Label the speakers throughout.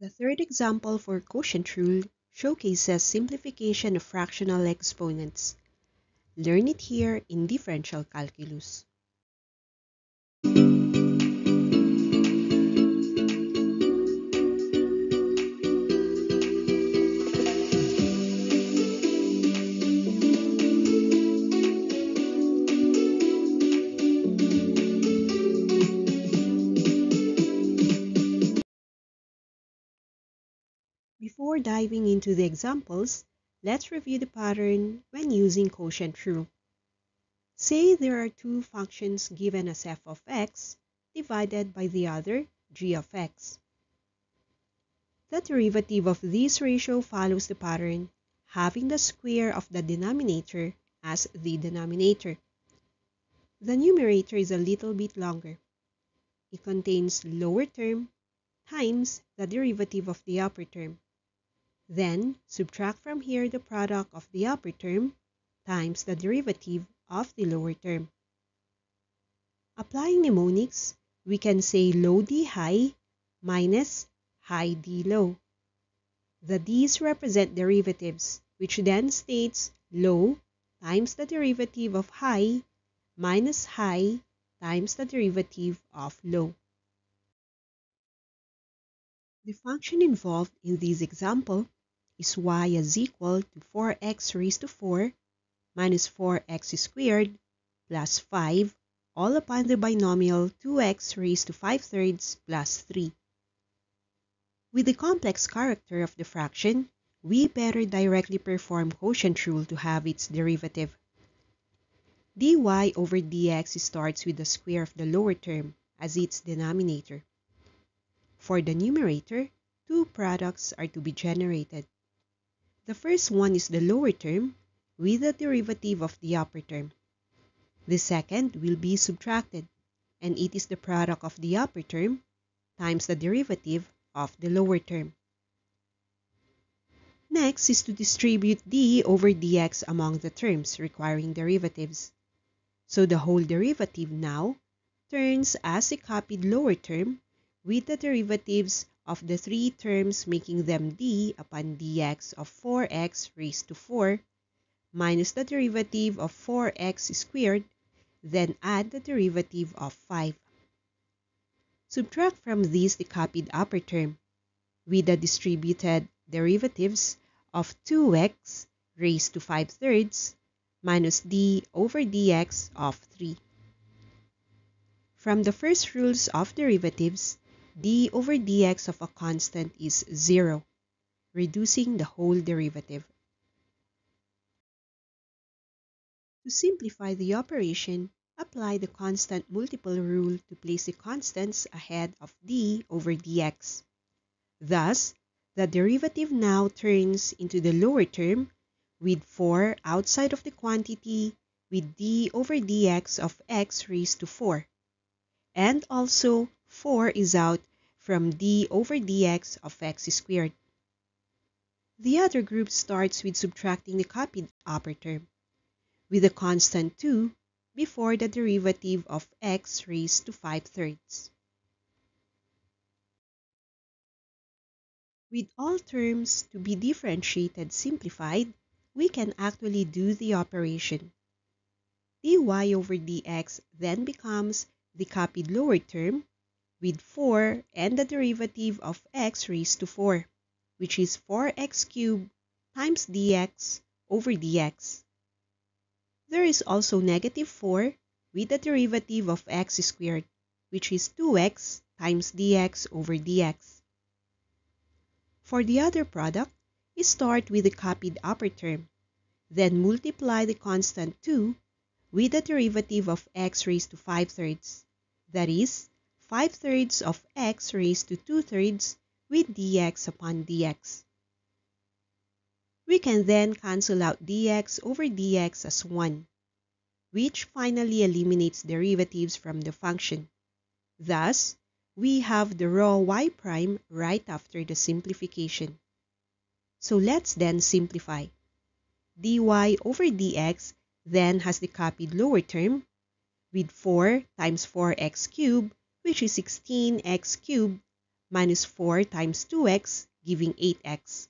Speaker 1: The third example for quotient rule showcases simplification of fractional exponents. Learn it here in differential calculus. Before diving into the examples, let's review the pattern when using quotient rule. Say there are two functions given as f of x divided by the other, g of x. The derivative of this ratio follows the pattern, having the square of the denominator as the denominator. The numerator is a little bit longer. It contains lower term times the derivative of the upper term. Then, subtract from here the product of the upper term times the derivative of the lower term. Applying mnemonics, we can say low d high minus high d low. The d's represent derivatives, which then states low times the derivative of high minus high times the derivative of low. The function involved in this example is y is equal to 4x raised to 4 minus 4x squared plus 5 all upon the binomial 2x raised to 5/3 plus 3. With the complex character of the fraction, we better directly perform quotient rule to have its derivative. dy over dx starts with the square of the lower term as its denominator. For the numerator, two products are to be generated. The first one is the lower term with the derivative of the upper term. The second will be subtracted, and it is the product of the upper term times the derivative of the lower term. Next is to distribute d over dx among the terms requiring derivatives. So the whole derivative now turns as a copied lower term with the derivatives of the three terms, making them d upon dx of 4x raised to 4 minus the derivative of 4x squared, then add the derivative of 5. Subtract from this the copied upper term with the distributed derivatives of 2x raised to 5/3 minus d over dx of 3. From the first rules of derivatives, d over dx of a constant is 0, reducing the whole derivative. To simplify the operation, apply the constant multiple rule to place the constants ahead of d over dx. Thus, the derivative now turns into the lower term with 4 outside of the quantity with d over dx of x raised to 4. And also, 4 is out from d over dx of x squared. The other group starts with subtracting the copied upper term, with the constant 2 before the derivative of x raised to 5/3. With all terms to be differentiated simplified, we can actually do the operation. dy over dx then becomes the copied lower term with 4 and the derivative of x raised to 4, which is 4x cubed times dx over dx. There is also negative 4 with the derivative of x squared, which is 2x times dx over dx. For the other product, start with the copied upper term, then multiply the constant 2 with the derivative of x raised to 5/3, that is, 5/3 of x raised to 2/3 with dx upon dx. We can then cancel out dx over dx as 1, which finally eliminates derivatives from the function. Thus, we have the raw y prime right after the simplification. So let's then simplify. dy over dx then has the copied lower term with 4 times 4x cubed, which is 16x cubed, minus 4 times 2x, giving 8x.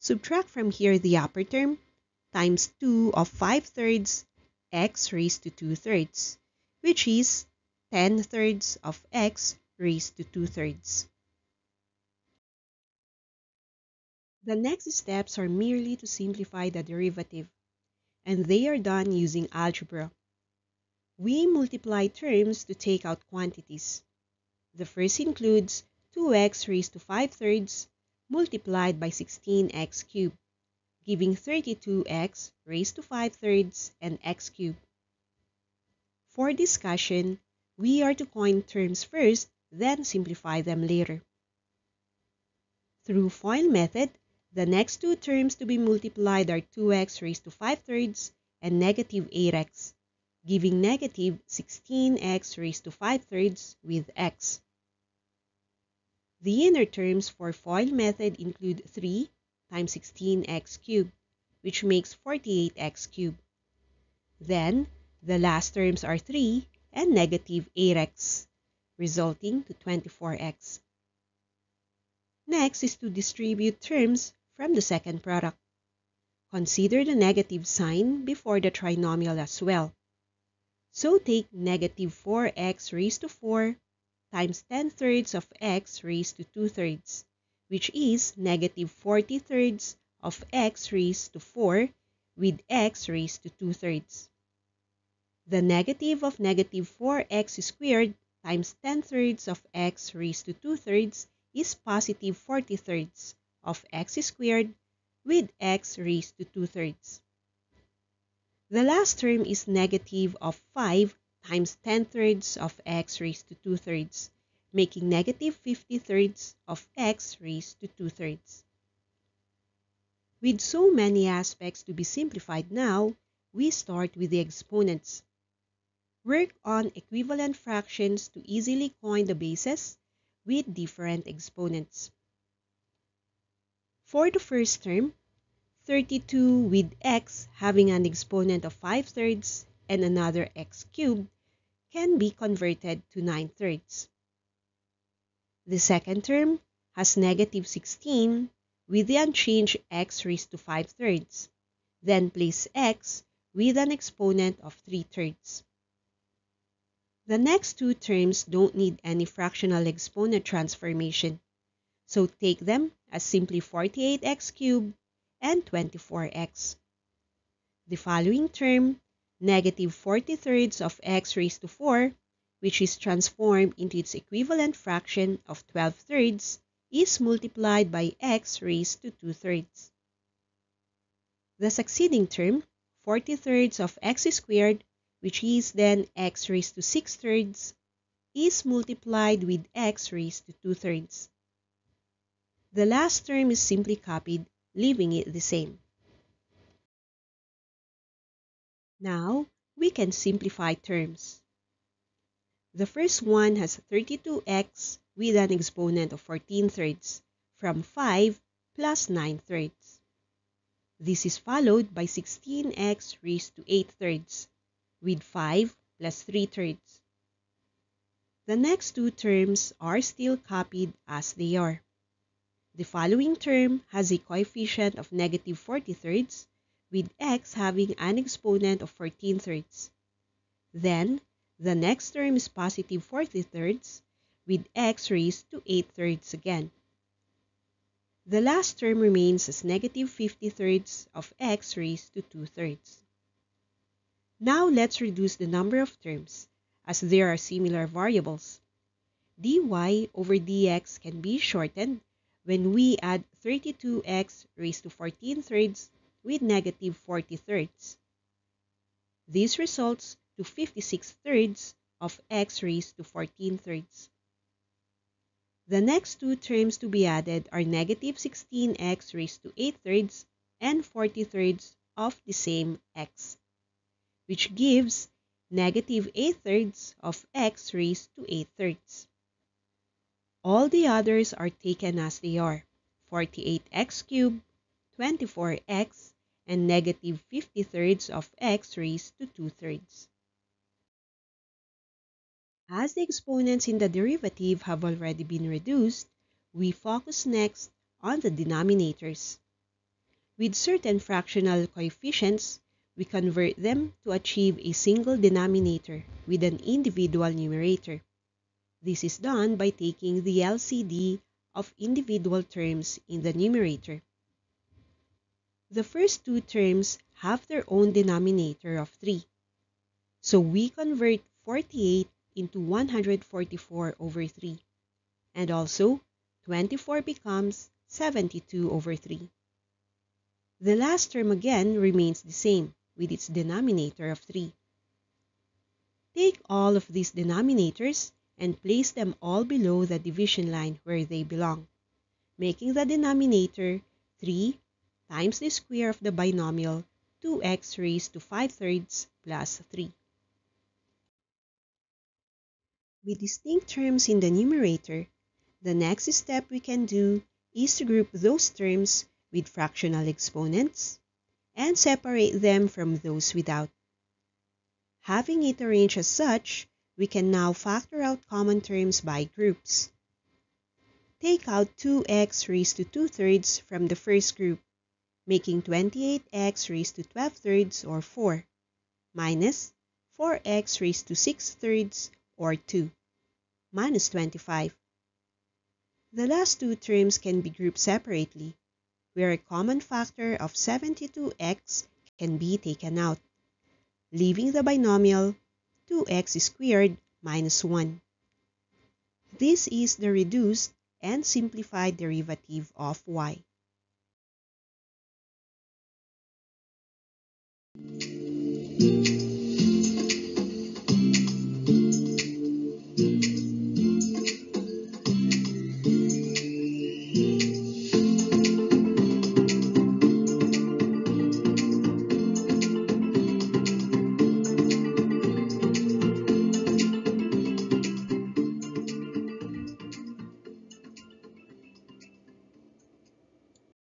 Speaker 1: Subtract from here the upper term, times 2 of 5/3 x raised to 2/3, which is 10/3 of x raised to 2/3. The next steps are merely to simplify the derivative, and they are done using algebra. We multiply terms to take out quantities. The first includes 2x raised to 5/3 multiplied by 16x cubed, giving 32x raised to 5/3 and x cubed. For discussion, we are to coin terms first, then simplify them later. Through FOIL method, the next two terms to be multiplied are 2x raised to 5/3 and negative 8x, giving negative 16x raised to 5/3 with x. The inner terms for FOIL method include 3 times 16x cubed, which makes 48x cubed. Then, the last terms are 3 and negative 8x, resulting to 24x. Next is to distribute terms from the second product. Consider the negative sign before the trinomial as well. So take negative 4x raised to 4 times 10/3 of x raised to 2/3, which is negative 40/3 of x raised to 4 with x raised to 2/3. The negative of negative 4x squared times 10/3 of x raised to 2/3 is positive 40/3 of x squared with x raised to 2/3. The last term is negative of 5 times 10/3 of x raised to 2/3, making negative 50/3 of x raised to 2/3. With so many aspects to be simplified now, we start with the exponents. Work on equivalent fractions to easily coin the bases with different exponents. For the first term, 32 with x having an exponent of 5/3 and another x cubed can be converted to 9/3. The second term has negative 16 with the unchanged x raised to 5/3. Then place x with an exponent of 3/3. The next two terms don't need any fractional exponent transformation, so take them as simply 48x cubed and 24x. The following term, negative 40/3 of x raised to 4, which is transformed into its equivalent fraction of 12/3, is multiplied by x raised to 2/3. The succeeding term, 40/3 of x squared, which is then x raised to 6/3, is multiplied with x raised to 2/3. The last term is simply copied, leaving it the same. Now, we can simplify terms. The first one has 32x with an exponent of 14/3 from 5 plus 9/3. This is followed by 16x raised to 8/3 with 5 plus 3/3. The next two terms are still copied as they are. The following term has a coefficient of negative 40/3 with x having an exponent of 14/3. Then, the next term is positive 40/3 with x raised to 8/3 again. The last term remains as negative 50/3 of x raised to 2/3. Now let's reduce the number of terms, as there are similar variables. dy over dx can be shortened when we add 32x raised to 14/3 with negative 40/3. This results to 56/3 of x raised to 14/3. The next two terms to be added are negative 16x raised to 8/3 and 40/3 of the same x, which gives negative 8/3 of x raised to 8/3. All the others are taken as they are, 48x cubed, 24x, and negative 50/3 of x raised to 2/3. As the exponents in the derivative have already been reduced, we focus next on the denominators. With certain fractional coefficients, we convert them to achieve a single denominator with an individual numerator. This is done by taking the LCD of individual terms in the numerator. The first two terms have their own denominator of 3. So we convert 48 into 144 over 3. And also, 24 becomes 72 over 3. The last term again remains the same with its denominator of 3. Take all of these denominators and place them all below the division line where they belong, making the denominator 3 times the square of the binomial 2x raised to 5/3 plus 3. With distinct terms in the numerator, the next step we can do is to group those terms with fractional exponents and separate them from those without. Having it arranged as such, we can now factor out common terms by groups. Take out 2x raised to 2/3 from the first group, making 28x raised to 12/3 or 4, minus 4x raised to 6/3 or 2, minus 25. The last two terms can be grouped separately, where a common factor of 72x can be taken out, leaving the binomial 2x squared minus 1. This is the reduced and simplified derivative of y.